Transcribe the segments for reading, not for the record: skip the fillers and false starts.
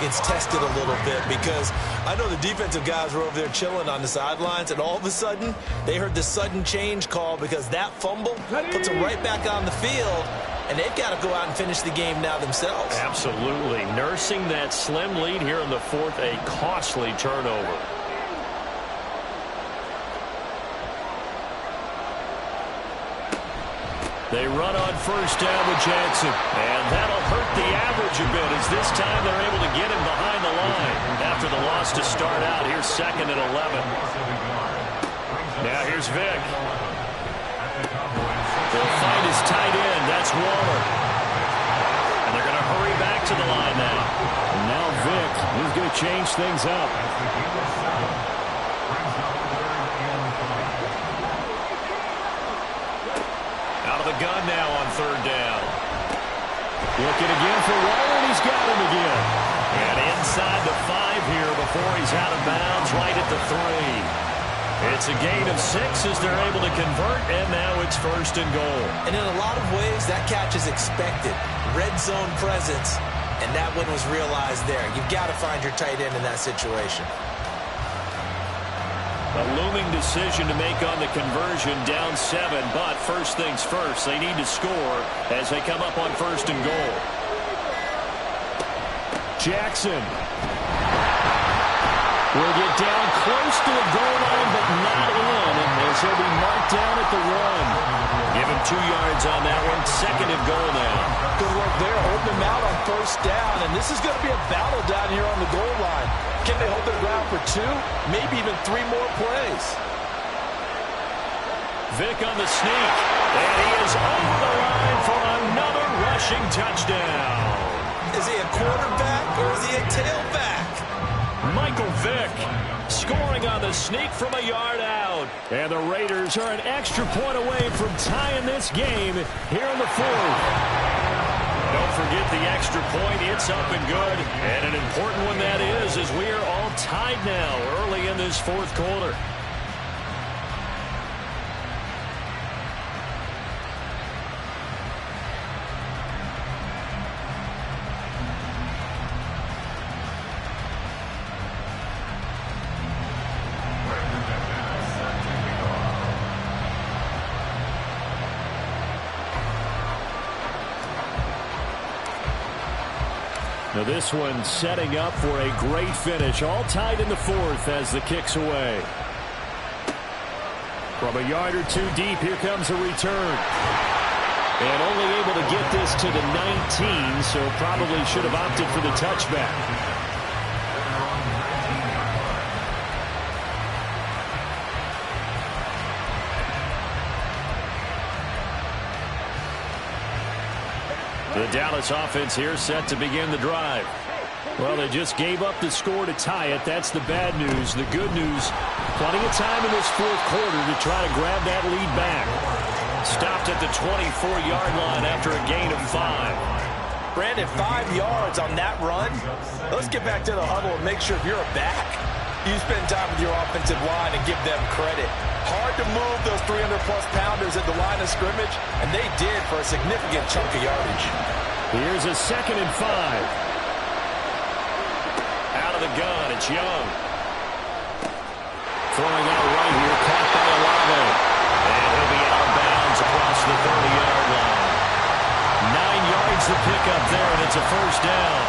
gets tested a little bit, because I know the defensive guys were over there chilling on the sidelines, and all of a sudden they heard the sudden change call because that fumble puts them right back on the field, and they've got to go out and finish the game now themselves. Absolutely. Nursing that slim lead here in the fourth, a costly turnover. They run on first down with Jackson. And that'll hurt the average a bit, as this time they're able to get him behind the line after the loss to start out. Here's 2nd and 11. Now here's Vick. They'll find his tight end. That's Waller. And they're going to hurry back to the line now. And now Vick, he's going to change things up. Out of the gun now on 3rd down. Looking again for Waller, and he's got him again. And inside the 5 here before he's out of bounds, right at the 3. It's a gain of 6 as they're able to convert, and now it's 1st and goal. And in a lot of ways, that catch is expected. Red zone presence, and that one was realized there. You've got to find your tight end in that situation. A looming decision to make on the conversion, down 7, but first things first, they need to score as they come up on 1st and goal. Jackson will get down close to the goal line, but not in, as he'll be marked down at the 1. Give him 2 yards on that one. 2nd and goal now. Good work there, holding him out on 1st down, and this is going to be a battle down here on the goal line. Can they hold their ground for 2, maybe even 3 more plays? Vick on the sneak, and he is over the line for another rushing touchdown. Is he a quarterback or is he a tailback? Michael Vick scoring on the sneak from a yard out. And the Raiders are an extra point away from tying this game here in the 4th. Don't forget the extra point. It's up and good. And an important one that is, as we are all tied now early in this 4th quarter. Now this one setting up for a great finish. All tied in the 4th as the kick's away. From a yard or 2 deep, here comes a return. And only able to get this to the 19, so probably should have opted for the touchback. The Dallas offense here set to begin the drive. Well, they just gave up the score to tie it. That's the bad news. The good news, plenty of time in this 4th quarter to try to grab that lead back. Stopped at the 24-yard line after a gain of 5. Brandon, 5 yards on that run. Let's get back to the huddle and make sure if you're a back, you spend time with your offensive line and give them credit. Hard to move those 300-plus pounders at the line of scrimmage, and they did for a significant chunk of yardage. Here's a 2nd and 5. Out of the gun, it's Young. Throwing out right here, caught by Olave. And he'll be out of bounds across the 30-yard line. 9 yards to pick up there, and it's a 1st down.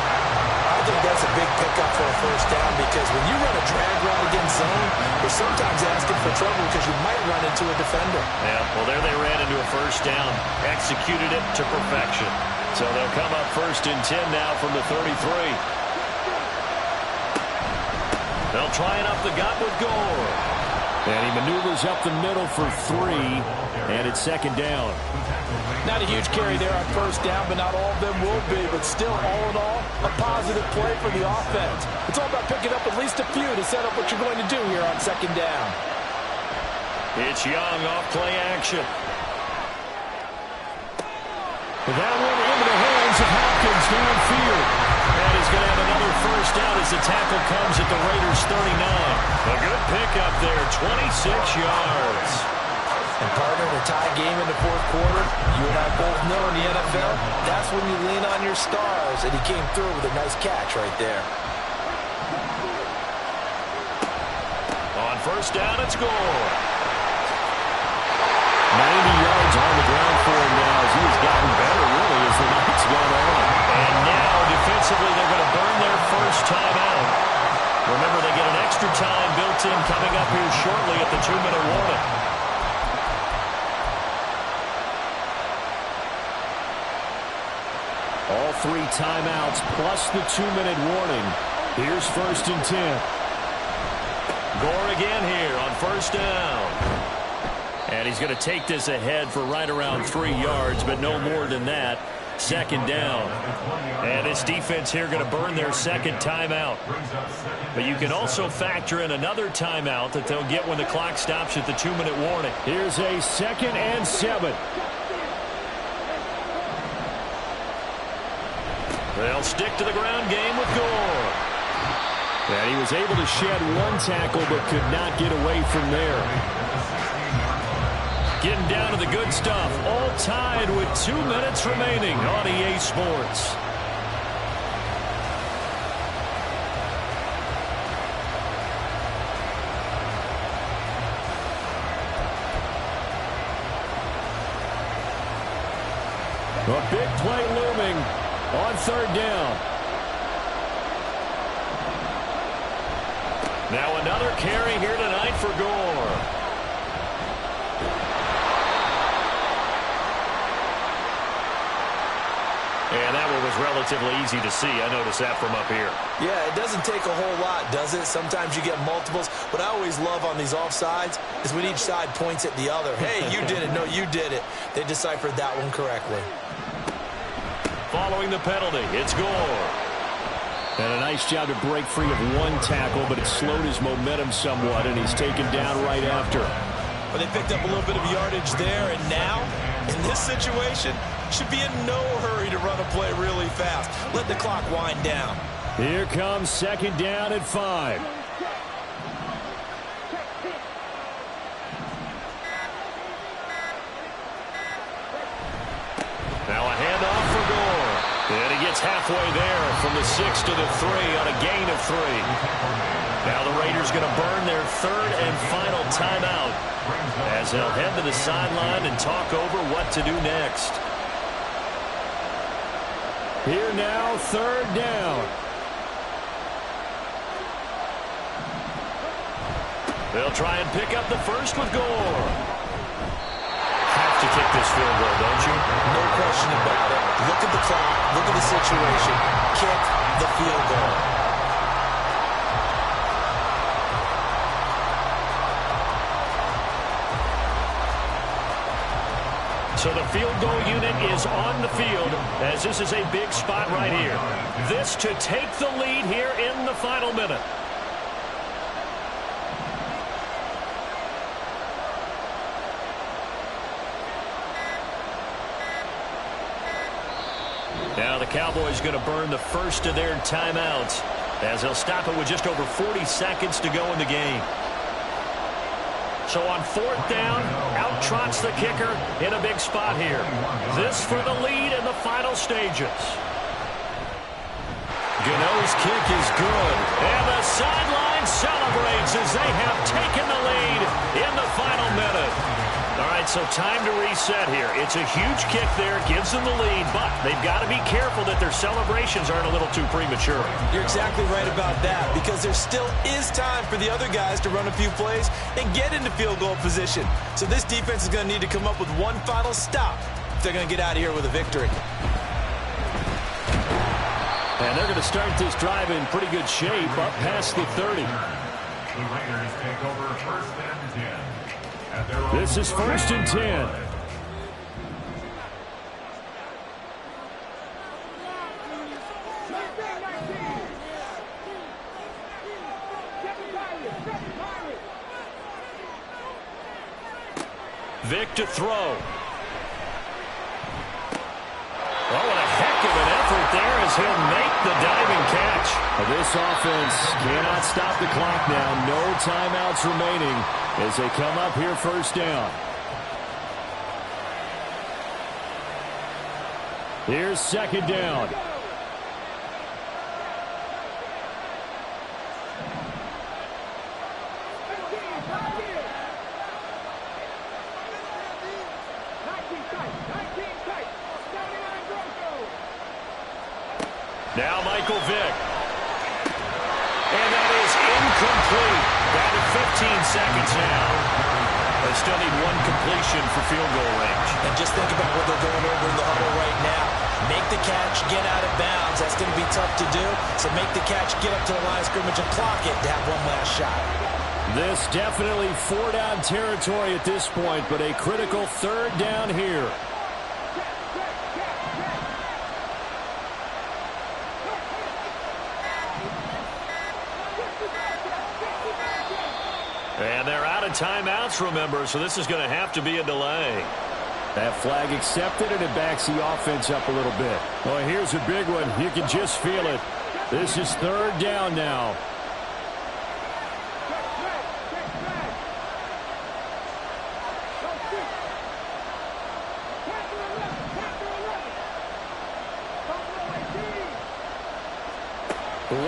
I think that's a big pickup for a 1st down, because when you run a drag route against zone, you're sometimes asking for trouble because you might run into a defender. Yeah, well, there they ran into a 1st down. Executed it to perfection. So they'll come up 1st and 10 now from the 33. They'll try it up the gut with Gore. And he maneuvers up the middle for 3, and it's 2nd down. Not a huge carry there on 1st down, but not all of them will be. But still, all in all, a positive play for the offense. It's all about picking up at least a few to set up what you're going to do here on 2nd down. It's Young off play action. That one into the hands of Hopkins downfield. And he's going to have another 1st down as the tackle comes at the Raiders' 39. A good pickup there, 26 yards. And partner, in a tie game in the fourth quarter, you and I both know in the NFL, that's when you lean on your stars, and he came through with a nice catch right there. On first down, it's Gore. 90 yards on the ground for him now as he has gotten better, really, as the night's gone on. And now, defensively, they're going to burn their first timeout. Remember, they get an extra time built in coming up here shortly at the 2-minute warning. All 3 timeouts plus the 2-minute warning. Here's 1st and 10. Gore again here on first down. And he's going to take this ahead for right around 3 yards, but no more than that. 2nd down. And this defense here going to burn their 2nd timeout. But you can also factor in another timeout that they'll get when the clock stops at the 2-minute warning. Here's a 2nd and 7. They'll stick to the ground game with Gore. And he was able to shed 1 tackle but could not get away from there. Getting down to the good stuff. All tied with 2 minutes remaining on EA Sports. A big play looming on 3rd down. Now another carry here tonight for Gore. And that one was relatively easy to see. I noticed that from up here. Yeah, it doesn't take a whole lot, does it? Sometimes you get multiples. What I always love on these offsides is when each side points at the other. Hey, you did it. No, you did it. They deciphered that one correctly. Following the penalty, it's Gore. And a nice job to break free of 1 tackle, but it slowed his momentum somewhat, and he's taken down right after. But they picked up a little bit of yardage there, and now, in this situation, should be in no hurry to run a play really fast. Let the clock wind down. Here comes 2nd down at 5. Now a handoff for Gore. And he gets halfway there from the 6 to the 3 on a gain of 3. Now the Raiders going to burn their 3rd and final timeout as they'll head to the sideline and talk over what to do next. Here now, 3rd down. They'll try and pick up the first with Gore. Have to kick this field goal, don't you? No question about it. Look at the clock. Look at the situation. Kick the field goal. So the field goal unit is on the field as this is a big spot right here. This to take the lead here in the final minute. Now the Cowboys going to burn the first of their timeouts as they'll stop it with just over 40 seconds to go in the game. So on 4th down, out trots the kicker in a big spot here. This for the lead in the final stages. Gano's kick is good. And the sideline celebrates as they have taken the lead in the final minute. All right, so time to reset here. It's a huge kick there. Gives them the lead, but they've got to be careful that their celebrations aren't a little too premature. You're exactly right about that because there still is time for the other guys to run a few plays and get into field goal position. So this defense is going to need to come up with one final stop if they're going to get out of here with a victory. And they're going to start this drive in pretty good shape up past the 30. The Raiders take over 1st and 10. This is 1st and 10. Vic to throw. Oh, what a heck of an effort there as he'll make the diving catch. This offense cannot stop the clock now. No timeouts remaining as they come up here 1st down. Here's second down. Now Michael Vick. And that is incomplete. Down to 15 seconds now. They still need one completion for field goal range. And just think about what they're going over in the huddle right now. Make the catch, get out of bounds. That's going to be tough to do. So make the catch, get up to the line of scrimmage, and clock it to have one last shot. This definitely 4-down territory at this point, but a critical third down here. And they're out of timeouts, remember, so this is going to have to be a delay. That flag accepted, and it backs the offense up a little bit. Oh, here's a big one. You can just feel it. This is third down now.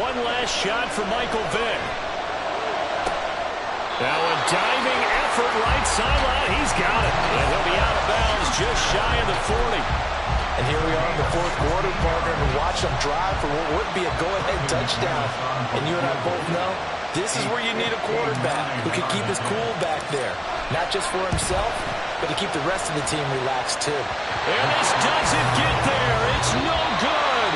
One last shot for Michael Vick. Now a diving effort right sideline. He's got it. And he'll be out of bounds just shy of the 40. And here we are in the fourth quarter, partner, and watch them drive for what would be a go-ahead touchdown. And you and I both know this is where you need a quarterback who can keep his cool back there. Not just for himself, but to keep the rest of the team relaxed too. And this doesn't get there. It's no good.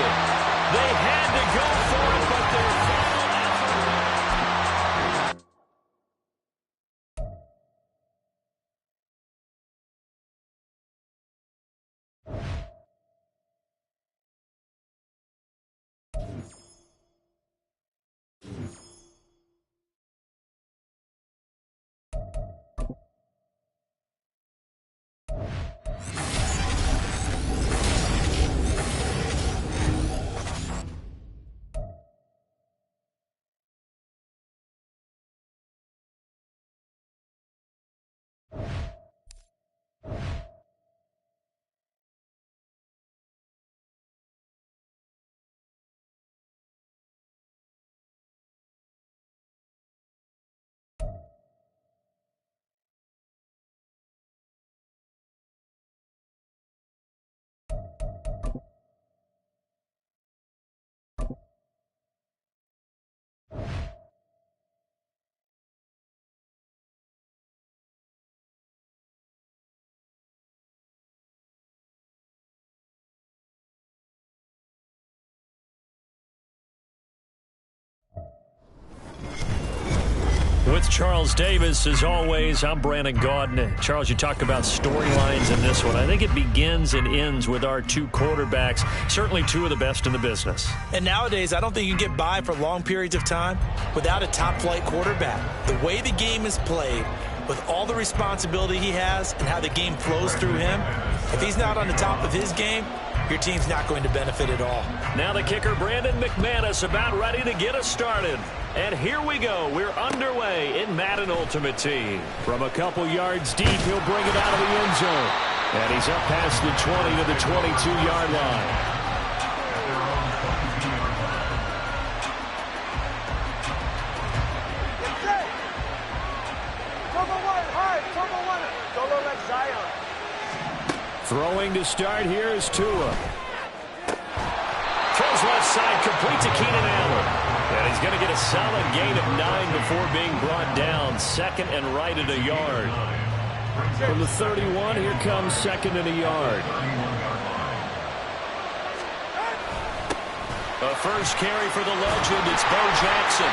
They had to go for it, but they're final effort. With Charles Davis, as always, I'm Brandon Gaudin. Charles, you talk about storylines in this one. I think it begins and ends with our two quarterbacks, certainly two of the best in the business. And nowadays, I don't think you can get by for long periods of time without a top-flight quarterback. The way the game is played, with all the responsibility he has and how the game flows through him, if he's not on the top of his game, your team's not going to benefit at all. Now the kicker, Brandon McManus, about ready to get us started. And here we go. We're underway in Madden Ultimate Team. From a couple yards deep, he'll bring it out of the end zone. And he's up past the 20 to the 22-yard line. Throwing to start here is Tua. Throws left side, complete to Keenan Allen. And he's going to get a solid gain of 9 before being brought down. Second and right at a yard. From the 31, here comes second and a yard. A first carry for the legend. It's Bo Jackson.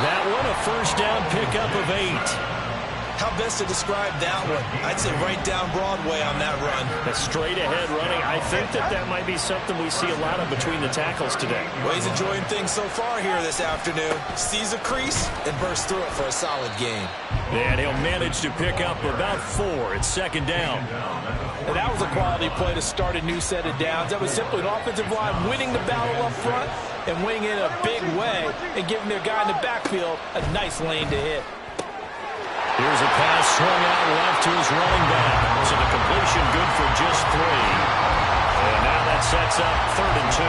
That one, a first down pickup of 8. How best to describe that one? I'd say right down Broadway on that run. A straight ahead running. I think that might be something we see a lot of between the tackles today. Well, he's enjoying things so far here this afternoon. Sees a crease and bursts through it for a solid game. And he'll manage to pick up about 4. It's second down. And that was a quality play to start a new set of downs. That was simply an offensive line winning the battle up front and winning in a big way and giving their guy in the backfield a nice lane to hit. Here's a pass swung out left to his running back. So the completion good for just 3. And now the That sets up 3rd and 2.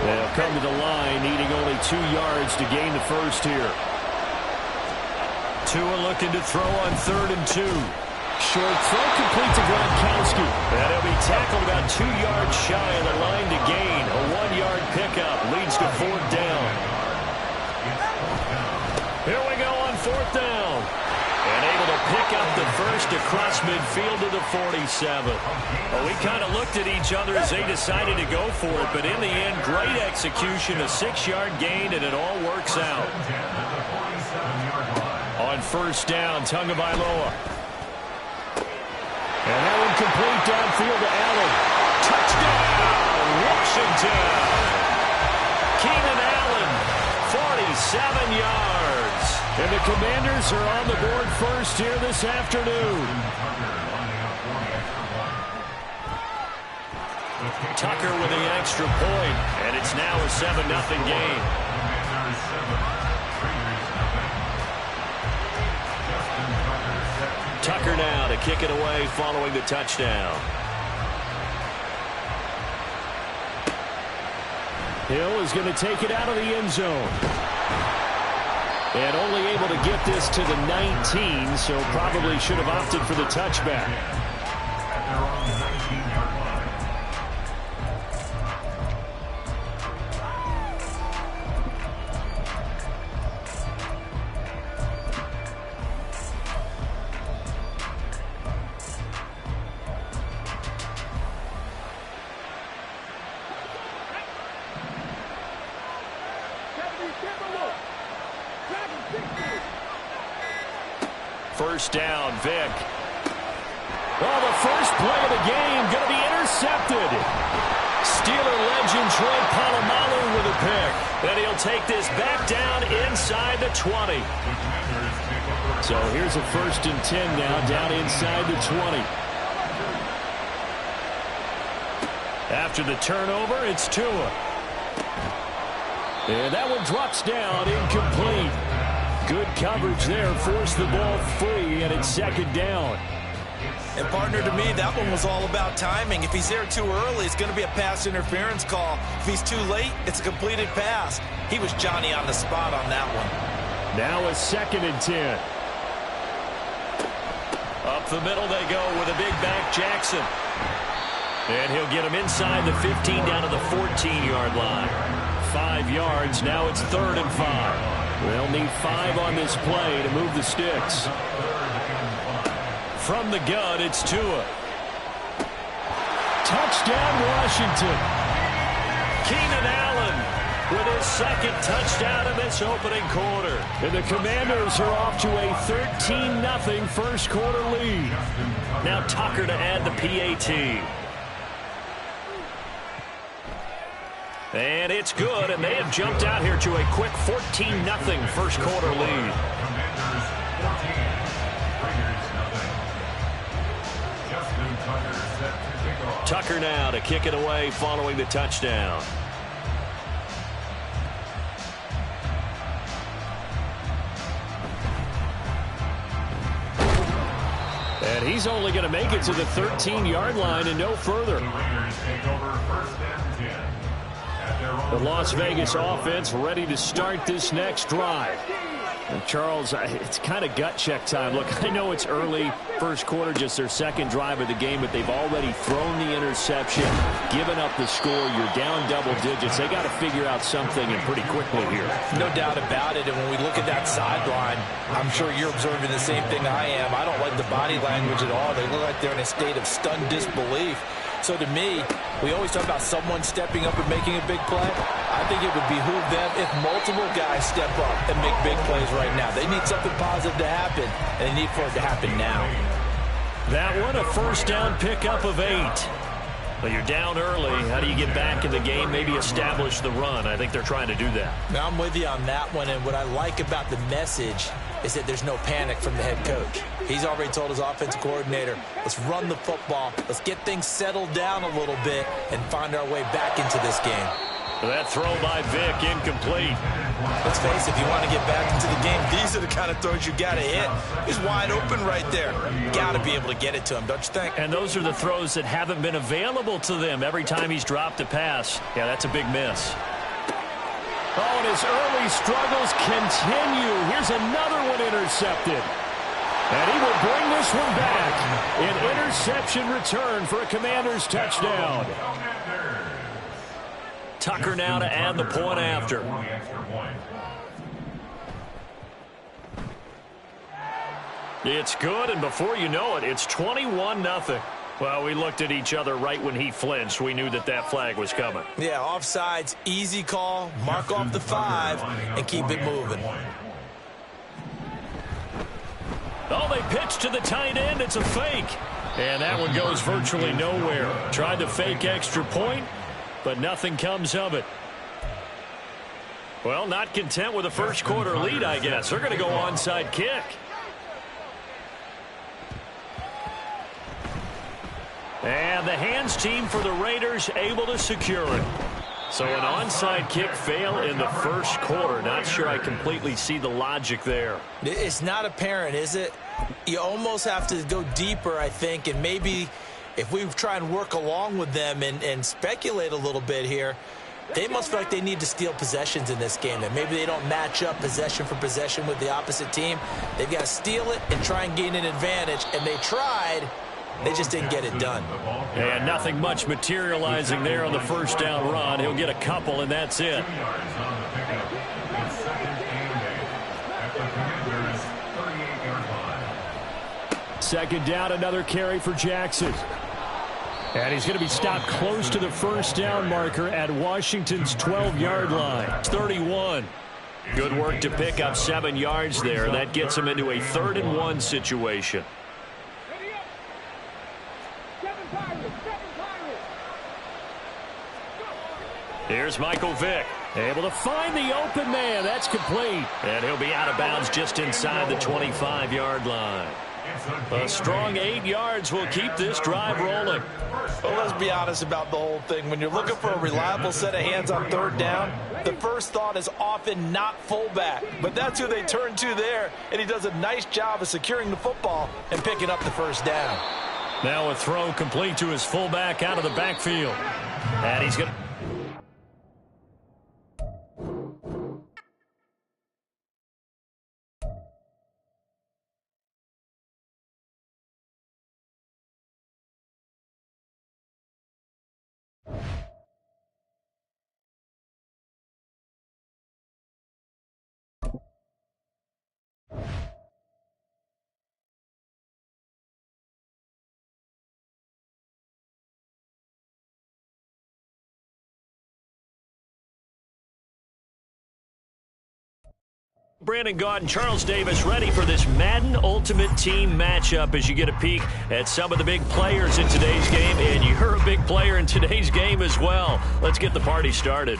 They'll come to the line, needing only 2 yards to gain the first here. Tua looking to throw on 3rd and 2. Short throw complete to Gronkowski. And he'll be tackled about 2 yards shy of the line to gain. A 1-yard pickup leads to 4th down. Here we go on 4th down. And able to pick up the first across midfield to the 47. Well, we kind of looked at each other as they decided to go for it, but in the end, great execution, a 6-yard gain, and it all works out. On 1st down, Tagovailoa. And that one complete downfield to Allen. Touchdown, Washington. Keenan Allen, 47 yards. And the Commanders are on the board first here this afternoon. Tucker with the extra point, and it's now a 7-0 game. Tucker now to kick it away following the touchdown. Hill is going to take it out of the end zone. And only able to get this to the 19, so probably should have opted for the touchback. First down, Vic. Well, the first play of the game going to be intercepted. Steeler legend Troy Polamalu with a pick. And he'll take this back down inside the 20. So here's a 1st and 10 now, down inside the 20. After the turnover, it's Tua. And that one drops down, incomplete. Good coverage there, forced the ball free, and it's 2nd down. And partner, to me, that one was all about timing. If he's there too early, it's going to be a pass interference call. If he's too late, it's a completed pass. He was Johnny on the spot on that one. Now a 2nd and 10. Up the middle they go with a big back Jackson. And he'll get him inside the 15 down to the 14-yard line. 5 yards, now it's 3rd and 5. They'll need 5 on this play to move the sticks. From the gun, it's Tua. Touchdown, Washington. Keenan Allen with his 2nd touchdown in this opening quarter. And the Commanders are off to a 13-0 first quarter lead. Now Tucker to add the PAT. And it's good, and they have jumped out here to a quick 14-0 first quarter lead. Tucker now to kick it away following the touchdown. And he's only going to make it to the 13-yard line and no further. The Las Vegas offense ready to start this next drive. And Charles, it's kind of gut check time. Look, I know it's early, first quarter, just their 2nd drive of the game, but they've already thrown the interception, given up the score. You're down double digits. They got to figure out something, and pretty quickly here. No doubt about it. And when we look at that sideline, I'm sure you're observing the same thing I am. I don't like the body language at all. They look like they're in a state of stunned disbelief. So to me, we always talk about someone stepping up and making a big play. I think it would behoove them if multiple guys step up and make big plays right now. They need something positive to happen, and they need for it to happen now. That one, a first down pickup of 8. Well, you're down early. How do you get back in the game, maybe establish the run? I think they're trying to do that. Now, I'm with you on that one, and what I like about the message is that there's no panic from the head coach. He's already told his offensive coordinator, let's run the football, let's get things settled down a little bit and find our way back into this game. That throw by Vick incomplete. Let's face it, if you want to get back into the game, these are the kind of throws you got to hit. He's wide open right there. Got to be able to get it to him, don't you think? And those are the throws that haven't been available to them every time he's dropped a pass. Yeah, that's a big miss. Oh, and his early struggles continue. Here's another one intercepted. And he will bring this one back. An interception return for a Commanders touchdown. Tucker now to add the point after. It's good, and before you know it, it's 21-0. Well, we looked at each other right when he flinched. We knew that that flag was coming. Yeah, offsides, easy call, mark off the 5, and keep it moving. Oh, they pitch to the tight end. It's a fake. And that one goes virtually nowhere. Tried to fake extra point, but nothing comes of it. Well, not content with a first quarter lead, I guess. They're going to go onside kick. And the hands team for the Raiders able to secure it. So an onside kick fail in the first quarter. Not sure I completely see the logic there. It's not apparent, is it? You almost have to go deeper, I think, and maybe if we try and work along with them and speculate a little bit here, they must feel like they need to steal possessions in this game. And maybe they don't match up possession for possession with the opposite team. They've got to steal it and try and gain an advantage. And they tried. They just didn't get it done. And nothing much materializing there on the first down run. He'll get a couple, and that's it. Second down, another carry for Jackson. And he's going to be stopped close to the first down marker at Washington's 12-yard line. 31. Good work to pick up 7 yards there. That gets him into a 3rd-and-1 situation. Here's Michael Vick, able to find the open man. That's complete. And he'll be out of bounds just inside the 25-yard line. A strong 8 yards will keep this drive rolling. Well, let's be honest about the whole thing. When you're looking for a reliable set of hands on 3rd down, the first thought is often not fullback. But that's who they turn to there, and he does a nice job of securing the football and picking up the first down. Now a throw complete to his fullback out of the backfield. And he's going to... Brandon Gaudin, Charles Davis ready for this Madden Ultimate Team matchup as you get a peek at some of the big players in today's game. And you're a big player in today's game as well. Let's get the party started.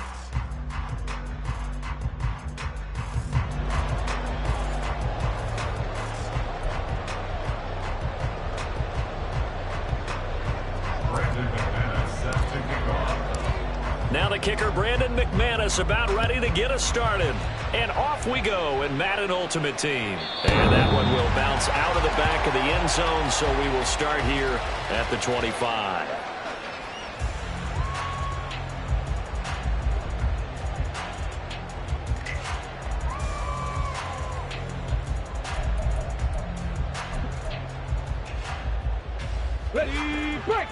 Now the kicker, Brandon McManus, about ready to get us started. And off we go in Madden Ultimate Team. And that one will bounce out of the back of the end zone, so we will start here at the 25. Ready, break!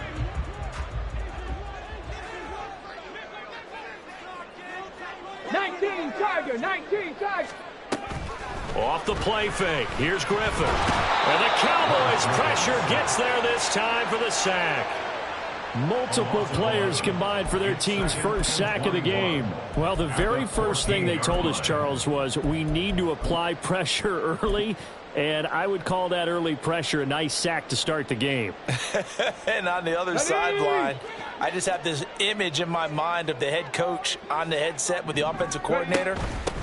Off the play fake. Here's Griffin. And the Cowboys pressure gets there this time for the sack. Multiple players combined for their team's first sack of the game. Well, the very first thing they told us, Charles, was we need to apply pressure early. And I would call that early pressure a nice sack to start the game. And on the other sideline, I just have this image in my mind of the head coach on the headset with the offensive coordinator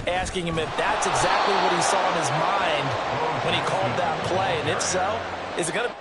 asking him if that's exactly what he saw in his mind when he called that play. And if so, is it going to